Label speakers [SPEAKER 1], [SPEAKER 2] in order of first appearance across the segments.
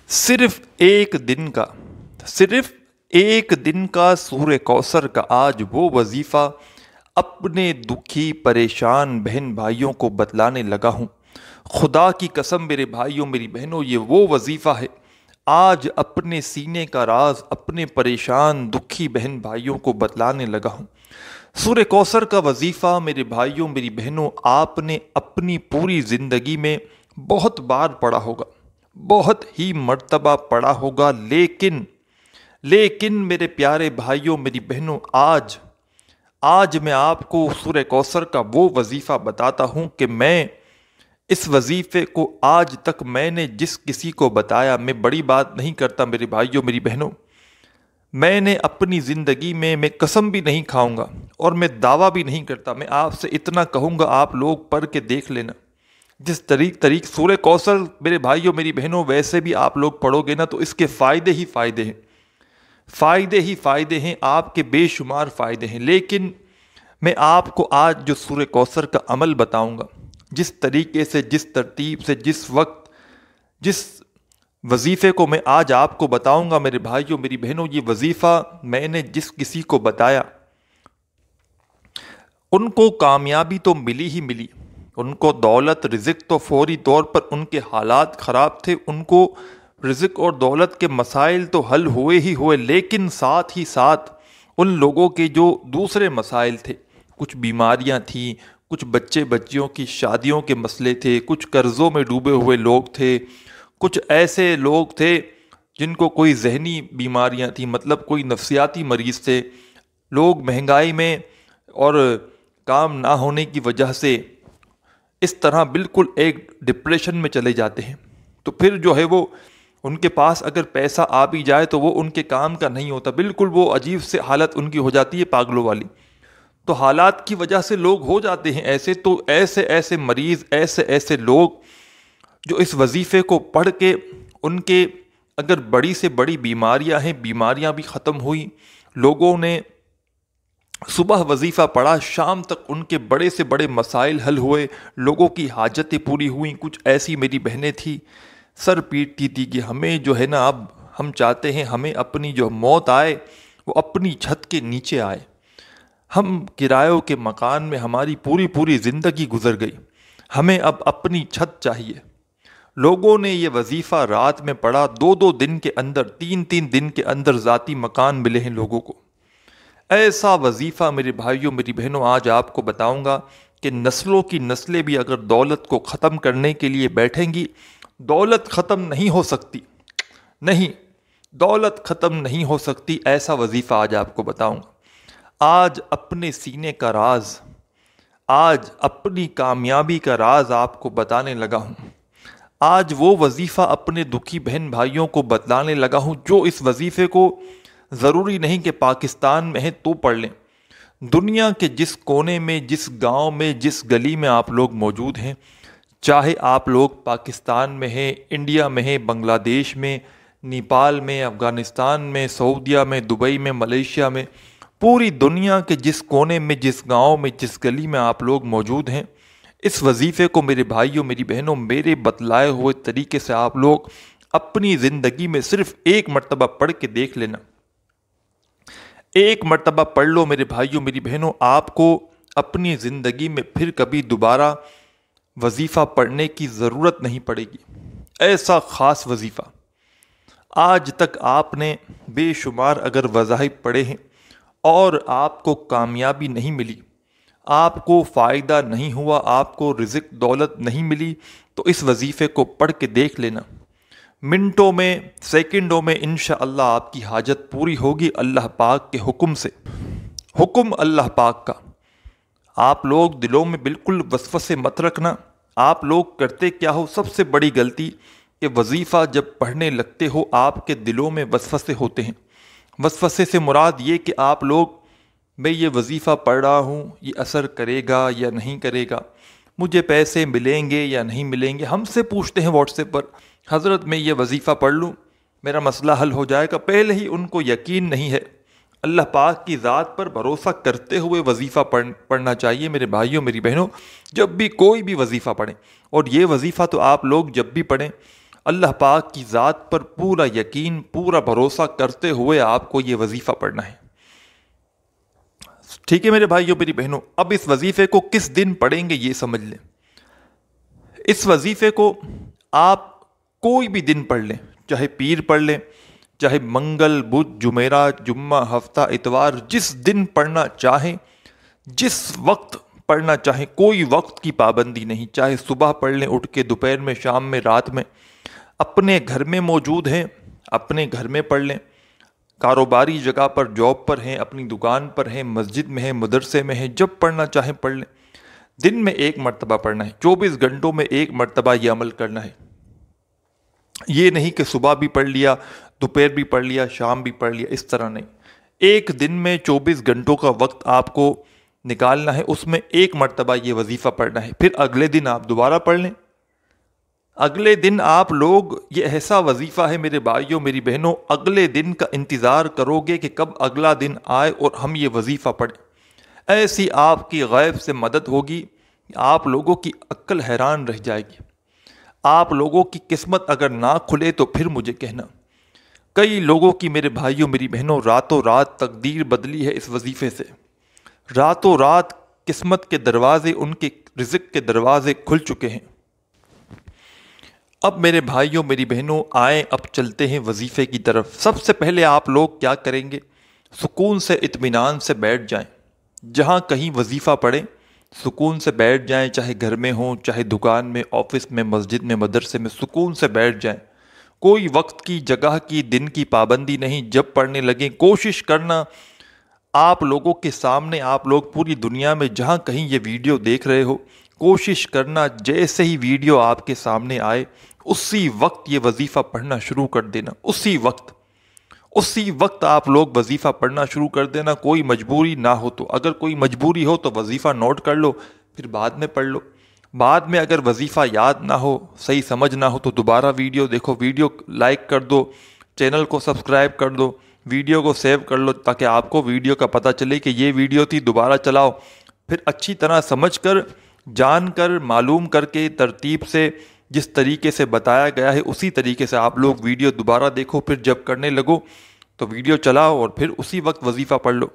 [SPEAKER 1] صرف ایک دن کا سورہ کوثر کا آج وہ وظیفہ اپنے دکھی پریشان بہن بھائیوں کو بتلانے لگا ہوں۔ خدا کی قسم میرے بھائیوں میری بہنوں، یہ وہ وظیفہ ہے آج اپنے سینے کا راز اپنے پریشان دکھی بہن بھائیوں کو بتلانے لگا ہوں۔ سورہ کوثر کا وظیفہ میرے بھائیوں میری بہنوں آپ نے اپنی پوری زندگی میں بہت بار پڑھا ہوگا، بہت ہی مرتبہ پڑھا ہوگا، لیکن میرے پیارے بھائیوں میری بہنوں آج میں آپ کو سورہ کوثر کا وہ وظیفہ بتاتا ہوں کہ میں اس وظیفے کو آج تک میں نے جس کسی کو بتایا، میں بڑی بات نہیں کرتا میرے بھائیوں میری بہنوں، میں نے اپنی زندگی میں قسم بھی نہیں کھاؤں گا اور میں دعویٰ بھی نہیں کرتا، میں آپ سے اتنا کہوں گا آپ لوگ پڑھ کے دیکھ لینا۔ جس طریق سورہ کوثر میرے بھائیوں میری بہنوں ویسے بھی آپ لوگ پڑھو گے نا تو اس کے فائدے ہی فائدے ہیں، آپ کے بے شمار فائدے ہیں، لیکن میں آپ کو آج جو سورہ کوثر کا عمل بتاؤں گا، جس طریقے سے، جس ترتیب سے، جس وقت، جس وظیفے کو میں آج آپ کو بتاؤں گا میرے بھائیوں میری بہنوں، یہ وظیفہ میں نے جس کسی کو بتایا ان کو کامیابی تو ملی ہی ملی، ان کو دولت رزق تو فوری طور پر، ان کے حالات خراب تھے، ان کو رزق اور دولت کے مسائل تو حل ہوئے ہی ہوئے، لیکن ساتھ ہی ساتھ ان لوگوں کے جو دوسرے مسائل تھے، کچھ بیماریاں تھیں، کچھ بچیوں کی شادیوں کے مسئلے تھے، کچھ قرضوں میں ڈوبے ہوئے لوگ تھے، کچھ ایسے لوگ تھے جن کو کوئی ذہنی بیماریاں تھیں، مطلب کوئی نفسیاتی مریض تھے، لوگ مہنگائی میں اور کام نہ ہونے کی وجہ سے اس طرح بالکل ایک ڈپریشن میں چلے جاتے ہیں، تو پھر جو ہے وہ ان کے پاس اگر پیسہ آ بھی جائے تو وہ ان کے کام کا نہیں ہوتا، بالکل وہ عجیب سے حالت ان کی ہو جاتی ہے پاگلوں والی۔ تو حالات کی وجہ سے لوگ ہو جاتے ہیں ایسے، تو ایسے مریض، ایسے لوگ جو اس وظیفے کو پڑھ کے ان کے اگر بڑی سے بڑی بیماریاں ہیں، بیماریاں بھی ختم ہوئی، لوگوں نے صبح وظیفہ پڑھا، شام تک ان کے بڑے سے بڑے مسائل حل ہوئے، لوگوں کی حاجتیں پوری ہوئیں۔ کچھ ایسی میری بہنیں تھیں سر پیٹتی تھی کہ ہمیں جو ہے نا، اب ہم چاہتے ہیں ہمیں اپنی جو موت آئے وہ اپنی چھت کے نیچے آئے، ہم کرایوں کے مکان میں ہماری پوری زندگی گزر گئی، ہمیں اب اپنی چھت چاہیے۔ لوگوں نے یہ وظیفہ رات میں پڑھا، 2 دن کے اندر، 3 دن کے اندر ذاتی مکان ملے ہیں لوگوں کو۔ ایسا وظیفہ میرے بھائیوں میری بہنوں آج آپ کو بتاؤں گا کہ نسلوں کی نسلیں بھی اگر دولت کو ختم کرنے کے لیے بیٹھیں گی، دولت ختم نہیں ہو سکتی، نہیں، دولت ختم نہیں ہو سکتی، ایسا وظیفہ آج آپ کو بتاؤں گا۔ آج اپنے سینے کا راز، آج اپنی کامیابی کا راز آپ کو بتانے لگا ہوں، آج وہ وظیفہ اپنے دکھی بہن بھائیوں کو بتلانے لگا ہوں جو اس وظیفے کو ضروری نہیں کہ پاکستان میں ہے تو پڑھ لیں، دنیا کے جس کونے میں، جس گاؤں میں، جس گلی میں آپ لوگ موجود ہیں، چاہے آپ لوگ پاکستان میں ہیں، انڈیا میں ہیں، بنگلہ دیش میں، نیپال میں، افغانستان میں، سعودیہ میں، دبئی میں، ملیشیا میں، پوری دنیا کے جس کونے میں، جس گاؤں میں، جس گلی میں آپ لوگ موجود ہیں، اس وظیفے کو میرے بھائیوں میری بہنوں میرے بتلائے ہوئے طریقے سے آپ لوگ اپنی زندگی میں صرف ایک مرتبہ پڑھ کے دیکھ لینا، ایک مرتبہ پڑھ لو میرے بھائیوں میری بہنوں، آپ کو اپنی زندگی میں پھر کبھی دوبارہ وظیفہ پڑھنے کی ضرورت نہیں پڑے گی۔ ایسا خاص وظیفہ، آج تک آپ نے بے شمار اگر وظائف پڑھے ہیں اور آپ کو کامیابی نہیں ملی، آپ کو فائدہ نہیں ہوا، آپ کو رزق دولت نہیں ملی، تو اس وظیفے کو پڑھ کے دیکھ لینا، منٹوں میں، سیکنڈوں میں انشاءاللہ آپ کی حاجت پوری ہوگی اللہ پاک کے حکم سے، حکم اللہ پاک کا۔ آپ لوگ دلوں میں بالکل وسوسے مت رکھنا، آپ لوگ کرتے کیا ہو، سب سے بڑی غلطی کہ وظیفہ جب پڑھنے لگتے ہو آپ کے دلوں میں وسوسے ہوتے ہیں۔ وسوسے سے مراد یہ کہ آپ لوگ، میں یہ وظیفہ پڑھ رہا ہوں، یہ اثر کرے گا یا نہیں کرے گا، مجھے پیسے ملیں گے یا نہیں ملیں گے، ہم سے پوچھتے ہیں واٹس ایپ پر، حضرت میں یہ وظیفہ پڑھ لوں میرا مسئلہ حل ہو جائے گا۔ پہلے ہی ان کو یقین نہیں ہے، اللہ پاک کی ذات پر بھروسہ کرتے ہوئے وظیفہ پڑھنا چاہیے میرے بھائیوں میری بہنوں۔ جب بھی کوئی بھی وظیفہ پڑھیں، اور یہ وظیفہ تو آپ لوگ جب بھی پڑھیں اللہ پاک کی ذات پر پورا یقین، پورا بھروسہ کرتے ہوئے آپ کو یہ وظیفہ پڑھنا ہے۔ ٹھیک ہے میرے بھائیوں میری بہنوں، اب اس وظیفے کو کس دن پڑھیں گے یہ سمجھ لیں۔ اس وظیفے کو آپ کوئی بھی دن پڑھ لیں، چاہے پیر پڑھ لیں، چاہے منگل، بدھ، جمعرات، جمعہ، ہفتہ، اتوار، جس دن پڑھنا چاہیں، جس وقت پڑھنا چاہیں، کوئی وقت کی پابندی نہیں، چاہے صبح پڑھ لیں اٹھ کے، دوپہر میں، شام میں، رات میں، اپنے گھر میں موجود ہیں اپنے گھر میں پڑھ لیں، کاروباری جگہ پر، جاب پر ہیں، اپنی دکان پر ہیں، مسجد میں ہیں، مدرسے میں ہیں، جب پڑھنا چاہیں پڑھ لیں۔ دن میں ایک مرتبہ پڑھنا ہے، 24 گھنٹوں میں ایک مرتبہ یہ عمل کرنا ہے۔ یہ نہیں کہ صبح بھی پڑھ لیا، دوپہر بھی پڑھ لیا، شام بھی پڑھ لیا، اس طرح نہیں۔ ایک دن میں 24 گھنٹوں کا وقت آپ کو نکالنا ہے، اس میں ایک مرتبہ یہ وظیفہ پڑھنا ہے، پھر اگلے دن آپ دوبارہ پڑھ لیں۔ اگلے دن آپ لوگ، یہ ایسا وظیفہ ہے میرے بھائیوں میری بہنوں، اگلے دن کا انتظار کرو گے کہ کب اگلا دن آئے اور ہم یہ وظیفہ پڑھیں۔ ایسی آپ کی غیب سے مدد ہوگی، آپ لوگوں کی عقل حیران رہ جائے گی۔ آپ لوگوں کی قسمت اگر نہ کھلے تو پھر مجھے کہنا۔ کئی لوگوں کی میرے بھائیوں میری بہنوں راتوں رات تقدیر بدلی ہے اس وظیفے سے، راتوں رات قسمت کے دروازے، ان کے رزق کے دروازے کھل چکے ہیں۔ اب میرے بھائیوں میری بہنوں آئیں، اب چلتے ہیں وظیفے کی طرف۔ سب سے پہلے آپ لوگ کیا کریں گے؟ سکون سے اطمینان سے بیٹھ جائیں، جہاں کہیں وظیفہ پڑھیں سکون سے بیٹھ جائیں، چاہے گھر میں ہوں، چاہے دکان میں، آفس میں، مسجد میں، مدرسے میں، سکون سے بیٹھ جائیں۔ کوئی وقت کی، جگہ کی، دن کی پابندی نہیں، جب پڑھنے لگیں کوشش کرنا آپ لوگوں کے سامنے، آپ لوگ پوری دنیا میں جہاں کہیں یہ ویڈیو دیکھ رہے ہو، کوشش کرنا جیسے ہی ویڈیو آپ کے سامنے آئے اسی وقت یہ وظیفہ پڑھنا شروع کر دینا، اسی وقت آپ لوگ وظیفہ پڑھنا شروع کر دینا۔ کوئی مجبوری نہ ہو تو، اگر کوئی مجبوری ہو تو وظیفہ نوٹ کر لو، پھر بعد میں پڑھ لو۔ بعد میں اگر وظیفہ یاد نہ ہو، صحیح سمجھ نہ ہو تو دوبارہ ویڈیو دیکھو، ویڈیو لائک کر دو، چینل کو سبسکرائب کر دو، ویڈیو کو سیو کر لو، تاکہ آپ کو ویڈیو کا پتہ چلے کہ یہ ویڈیو تھی، دوبارہ چلاؤ، پھر اچھی طرح سمجھ کر، جان کر، معلوم کر کے، ترتیب سے، جس طریقے سے بتایا گیا ہے اسی طریقے سے آپ لوگ ویڈیو دوبارہ دیکھو، پھر جب کرنے لگو تو ویڈیو چلاؤ اور پھر اسی وقت وظیفہ پڑھ لو۔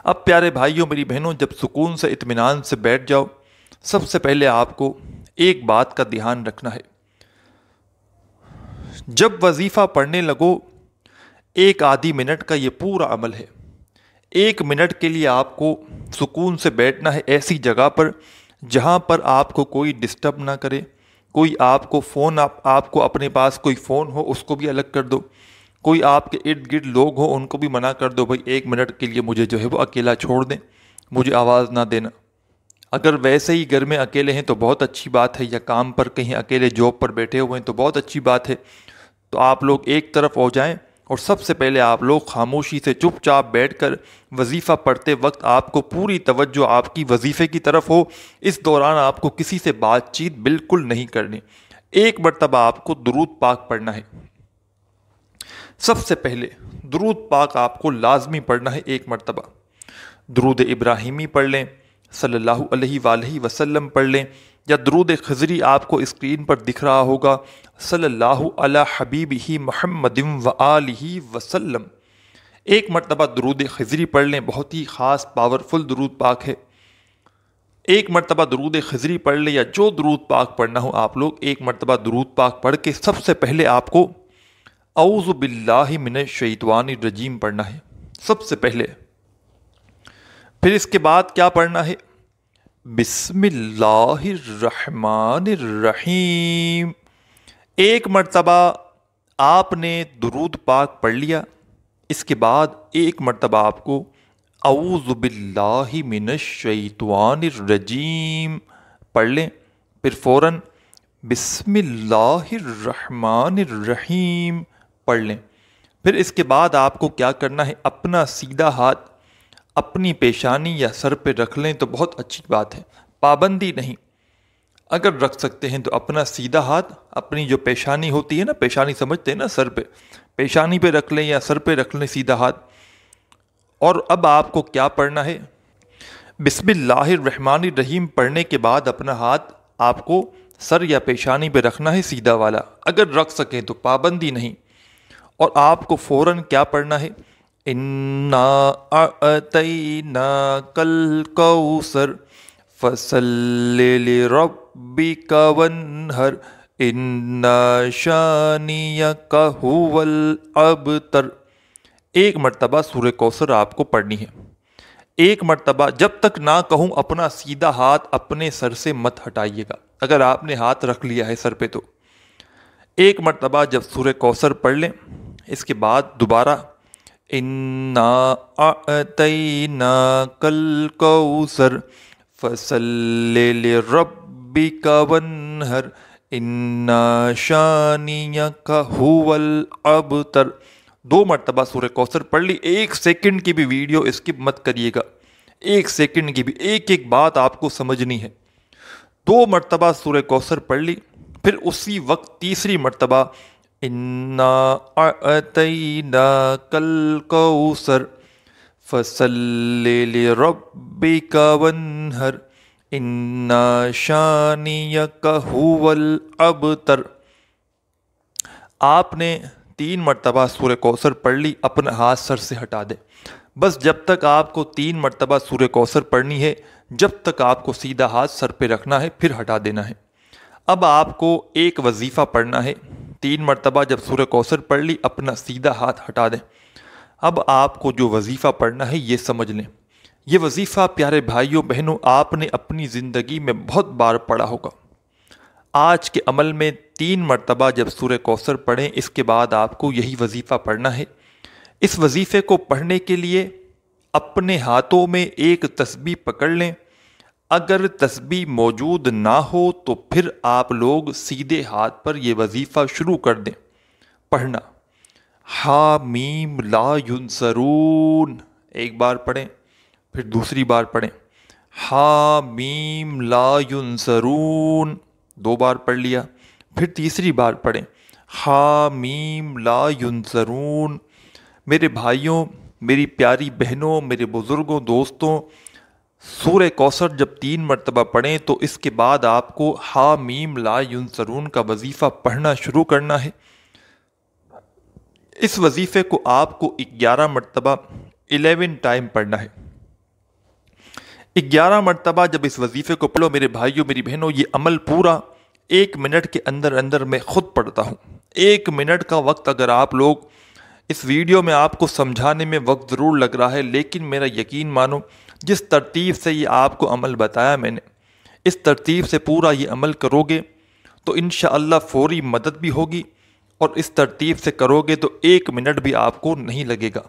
[SPEAKER 1] اب پیارے بھائیوں میری بہنوں، جب سکون سے اطمینان سے بیٹھ جاؤ، سب سے پہلے آپ کو ایک بات کا دھیان رکھنا ہے۔ جب وظیفہ پڑھنے لگو، 1 منٹ کا یہ پورا عمل ہے۔ 1 منٹ کے لیے آپ کو سکون سے بیٹھنا ہے، ایسی جگہ پر جہاں پر آپ کو کوئی ڈسٹرب نہ کرے، کوئی آپ کو فون، آپ کو اپنے پاس کوئی فون ہو اس کو بھی الگ کر دو، کوئی آپ کے ارد گرد لوگ ہوں ان کو بھی منع کر دو، بھائی 1 منٹ کے لیے مجھے جو ہے وہ اکیلا چھوڑ دیں، مجھے آواز نہ دینا۔ اگر ویسے ہی گھر میں اکیلے ہیں تو بہت اچھی بات ہے، یا کام پر کہیں اکیلے جاب پر بیٹھے ہوئے ہیں تو بہت اچھی بات ہے۔ تو آپ لوگ ایک طرف ہو جائیں اور سب سے پہلے آپ لوگ خاموشی سے چپ چاپ بیٹھ کر وظیفہ پڑھتے وقت آپ کو پوری توجہ آپ کی وظیفے کی طرف ہو۔ اس دوران آپ کو کسی سے بات چیت بالکل نہیں کرنی۔ 1 مرتبہ آپ کو درود پاک پڑھنا ہے۔ سب سے پہلے درود پاک آپ کو لازمی پڑھنا ہے 1 مرتبہ۔ درود ابراہیمی پڑھ لیں، صلی اللہ علیہ وآلہ وسلم پڑھ لیں، یا درود خضری آپ کو اسکرین پر دکھ رہا ہوگا، صلی اللہ علی حبیبہ محمد وآلہ وسلم۔ 1 مرتبہ درود خضری پڑھ لیں، بہت ہی خاص پاورفل درود پاک ہے۔ 1 مرتبہ درود خضری پڑھ لیں، یا جو درود پاک پڑھنا ہو آپ لوگ 1 مرتبہ درود پاک پڑھ کے سب سے پہلے آپ کو اعوذ باللہ من الشیطان الرجیم پڑھنا ہے سب سے پہلے۔ پھر اس کے بعد کیا پڑھنا ہے؟ بسم اللہ الرحمن الرحیم۔ 1 مرتبہ آپ نے درود پاک پڑھ لیا، اس کے بعد 1 مرتبہ آپ کو اعوذ باللہ من الشیطان الرجیم پڑھ لیں، پھر فوراً بسم اللہ الرحمن الرحیم پڑھ لیں۔ پھر اس کے بعد آپ کو کیا کرنا ہے؟ اپنا سیدھا ہاتھ اپنی پیشانی یا سر پہ رکھ لیں تو بہت اچھی بات ہے، پابندی نہیں، اگر رکھ سکتے ہیں تو اپنا سیدھا ہاتھ اپنی جو پیشانی ہوتی ہے نا، پیشانی سمجھتے ہیں نا، سر پہ، پیشانی پہ رکھ لیں یا سر پہ رکھ لیں سیدھا ہاتھ۔ اور اب آپ کو کیا پڑھنا ہے؟ بسم اللہ الرحمن الرحیم پڑھنے کے بعد اپنا ہاتھ آپ کو سر یا پیشانی پہ رکھنا ہے سیدھا والا، اگر رکھ سکیں تو پابندی نہیں، اور آپ کو فوراً کیا پڑھنا ہے؟ انا اعطیناک الکوثر فصل لربک وانحر ان شانیک ھو الابتر۔ ایک مرتبہ سورہ کوثر آپ کو پڑھنی ہے، ایک مرتبہ، جب تک نہ کہوں اپنا سیدھا ہاتھ اپنے سر سے مت ہٹائیے گا، اگر آپ نے ہاتھ رکھ لیا ہے سر پہ تو ایک مرتبہ جب سورہ کوثر پڑھ لیں، اس کے بعد دوبارہ انا اعطیناک الکوثر فصل لربک وانحر ان شانیک ھو الابتر۔ 2 مرتبہ سورہ کوثر پڑھ لی، 1 سیکنڈ کی بھی ویڈیو اسکپ مت کریے گا، 1 سیکنڈ کی بھی، ایک بات آپ کو سمجھنی ہے۔ 2 مرتبہ سورہ کوثر پڑھ لی، پھر اسی وقت تیسری مرتبہ انا اعطیناک الکوثر فصل لربک وانحر ان شانیک ھو الابتر۔ آپ نے 3 مرتبہ سورہ کوثر پڑھ لی، اپنا ہاتھ سر سے ہٹا دیں، بس جب تک آپ کو 3 مرتبہ سورہ کوثر پڑھنی ہے، جب تک آپ کو سیدھا ہاتھ سر پہ رکھنا ہے، پھر ہٹا دینا ہے۔ اب آپ کو ایک وظیفہ پڑھنا ہے، 3 مرتبہ جب سورہ کوثر پڑھ لی، اپنا سیدھا ہاتھ ہٹا دیں۔ اب آپ کو جو وظیفہ پڑھنا ہے یہ سمجھ لیں، یہ وظیفہ پیارے بھائیوں بہنوں آپ نے اپنی زندگی میں بہت بار پڑھا ہوگا۔ آج کے عمل میں 3 مرتبہ جب سورہ کوثر پڑھیں، اس کے بعد آپ کو یہی وظیفہ پڑھنا ہے۔ اس وظیفے کو پڑھنے کے لیے اپنے ہاتھوں میں ایک تسبیح پکڑ لیں، اگر تسبیح موجود نہ ہو تو پھر آپ لوگ سیدھے ہاتھ پر یہ وظیفہ شروع کر دیں پڑھنا۔ حامیم لا ینصرون، ایک بار پڑھیں، پھر دوسری بار پڑھیں، حامیم لا ینصرون، 2 بار پڑھ لیا، پھر تیسری بار پڑھیں، حامیم لا ینصرون۔ میرے بھائیوں، میری پیاری بہنوں، میرے بزرگوں، دوستوں، سورہ کوثر جب 3 مرتبہ پڑھیں تو اس کے بعد آپ کو حامیم لا ینصرون کا وظیفہ پڑھنا شروع کرنا ہے۔ اس وظیفے کو آپ کو 11 مرتبہ 11 ٹائم پڑھنا ہے۔ 11 مرتبہ جب اس وظیفے کو پڑھو میرے بھائیوں میری بہنوں، یہ عمل پورا 1 منٹ کے اندر میں خود پڑھتا ہوں۔ 1 منٹ کا وقت، اگر آپ لوگ اس ویڈیو میں آپ کو سمجھانے میں وقت ضرور لگ رہا ہے، لیکن میرا یقین مانو، جس ترتیب سے یہ آپ کو عمل بتایا میں نے، اس ترتیب سے پورا یہ عمل کرو گے تو انشاءاللہ فوری مدد بھی ہوگی، اور اس ترتیب سے کرو گے تو 1 منٹ بھی آپ کو نہیں لگے گا۔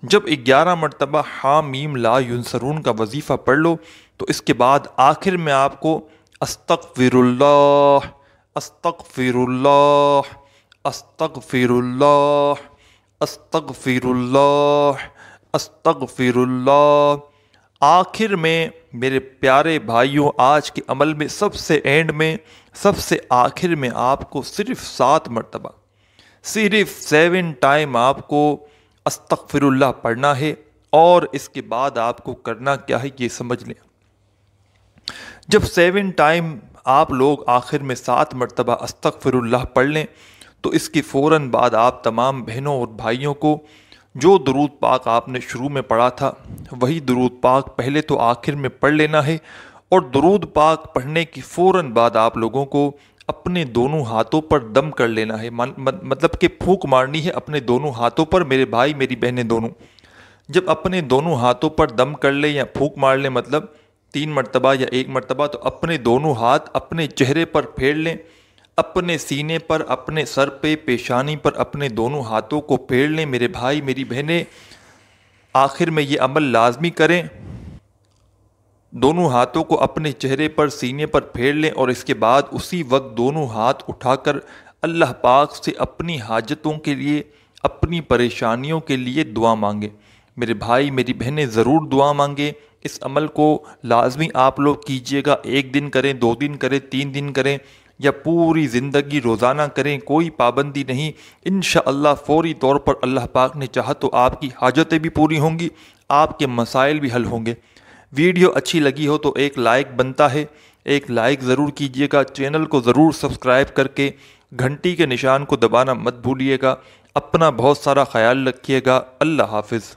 [SPEAKER 1] جب 11 مرتبہ حامیم لا ینصرون کا وظیفہ پڑھ لو تو اس کے بعد آخر میں آپ کو استغفر اللہ، استغفر اللہ، استغفر اللہ، استغفر اللہ، استغفر اللہ، آخر میں میرے پیارے بھائیوں آج کے عمل میں سب سے اینڈ میں، سب سے آخر میں آپ کو صرف 7 مرتبہ، صرف 7 ٹائم آپ کو استغفر اللہ پڑھنا ہے، اور اس کے بعد آپ کو کرنا کیا ہے یہ سمجھ لیں۔ جب 7 ٹائم آپ لوگ آخر میں 7 مرتبہ استغفر اللہ پڑھ لیں تو اس کے فوراً بعد آپ تمام بہنوں اور بھائیوں کو جو درود پاک آپ نے شروع میں پڑھا تھا وہی درود پاک پہلے تو آخر میں پڑھ لینا ہے، اور درود پاک پڑھنے کی فوراً بعد آپ لوگوں کو اپنے دونوں ہاتھوں پر دم کر لینا ہے، مطلب کہ پھونک مارنی ہے اپنے دونوں ہاتھوں پر، میرے بھائی میری بہنیں دونوں۔ جب اپنے دونوں ہاتھوں پر دم کر لیں یا پھونک مار لیں، مطلب 3 مرتبہ یا 1 مرتبہ، تو اپنے دونوں ہاتھ اپنے چہرے پر پھیر لیں، اپنے سینے پر، اپنے سر پہ، پیشانی پر اپنے دونوں ہاتھوں کو پھیر لیں میرے بھائی میری بہنیں۔ آخر میں یہ عمل لازمی کریں، دونوں ہاتھوں کو اپنے چہرے پر، سینے پر پھیر لیں، اور اس کے بعد اسی وقت دونوں ہاتھ اٹھا کر اللہ پاک سے اپنی حاجتوں کے لیے، اپنی پریشانیوں کے لیے دعا مانگیں۔ میرے بھائی میری بہنیں ضرور دعا مانگیں، اس عمل کو لازمی آپ لوگ کیجئے گا، 1 دن کریں، 2 دن کریں، 3 دن کریں، یا پوری زندگی روزانہ کریں، کوئی پابندی نہیں۔ انشاءاللہ فوری طور پر اللہ پاک نے چاہا تو آپ کی حاجتیں بھی پوری ہوں گی، آپ کے مسائل بھی حل ہوں گے۔ ویڈیو اچھی لگی ہو تو ایک لائک بنتا ہے، ایک لائک ضرور کیجیے گا، چینل کو ضرور سبسکرائب کر کے گھنٹی کے نشان کو دبانا مت بھولیے گا۔ اپنا بہت سارا خیال رکھیے گا۔ اللہ حافظ۔